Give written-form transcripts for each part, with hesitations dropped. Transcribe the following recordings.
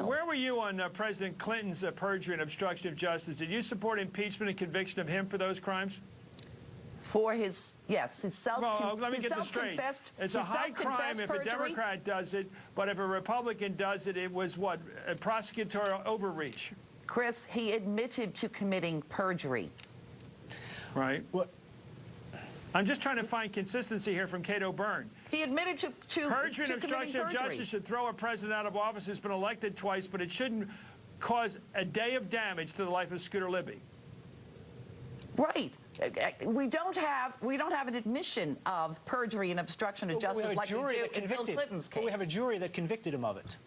bill. Where were you on President Clinton's perjury and obstruction of justice? Did you support impeachment and conviction of him for those crimes? For his, yes, his Well, let me get this straight. It's a high crime if a Democrat does it, but if a Republican does it, it was what? A prosecutorial overreach. Chris, he admitted to committing perjury. Right. What? I'm just trying to find consistency here from Cato Byrne. He admitted to perjury and obstruction of justice should throw a president out of office who's been elected twice, but it shouldn't cause a day of damage to the life of Scooter Libby. Right. We don't have an admission of perjury and obstruction of justice like we do in Bill Clinton's case. But we have a jury that convicted him of it,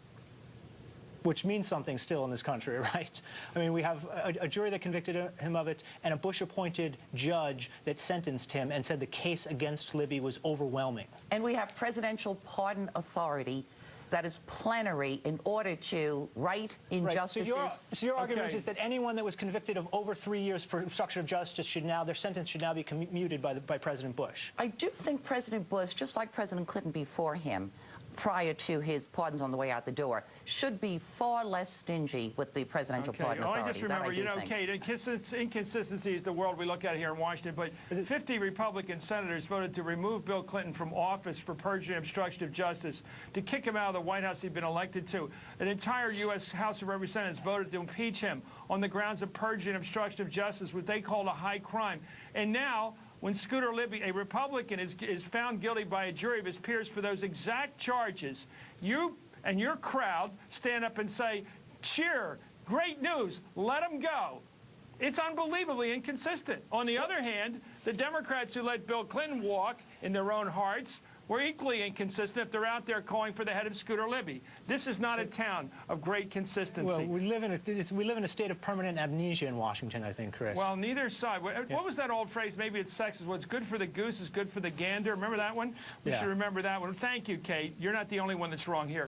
which means something still in this country, right? I mean, we have a jury that convicted him of it and a Bush-appointed judge that sentenced him and said the case against Libby was overwhelming. And we have presidential pardon authority that is plenary in order to right injustices. Right. So your argument is that anyone that was convicted of over 3 years for obstruction of justice should now, their sentence should now be commuted by President Bush. I do think President Bush, just like President Clinton before him, prior to his pardons on the way out the door, should be far less stingy with the presidential pardon authority. I just remember, you know, Kate, inconsistency is the world we look at here in Washington, but 50 Republican senators voted to remove Bill Clinton from office for perjury and obstruction of justice, to kick him out of the White House he'd been elected to. An entire U.S. House of Representatives voted to impeach him on the grounds of perjury and obstruction of justice, what they called a high crime. And now, when Scooter Libby, a Republican, is found guilty by a jury of his peers for those exact charges, you and your crowd stand up and say, cheer, great news, let him go. It's unbelievably inconsistent. On the other hand, the Democrats who let Bill Clinton walk in their own hearts were equally inconsistent if they're out there calling for the head of Scooter Libby. This is not a town of great consistency. Well, we live in a state of permanent amnesia in Washington, I think, Chris. Well, neither side. What was that old phrase? Maybe it's sexist. What's good for the goose is good for the gander. Remember that one? We should remember that one. Thank you, Kate. You're not the only one that's wrong here.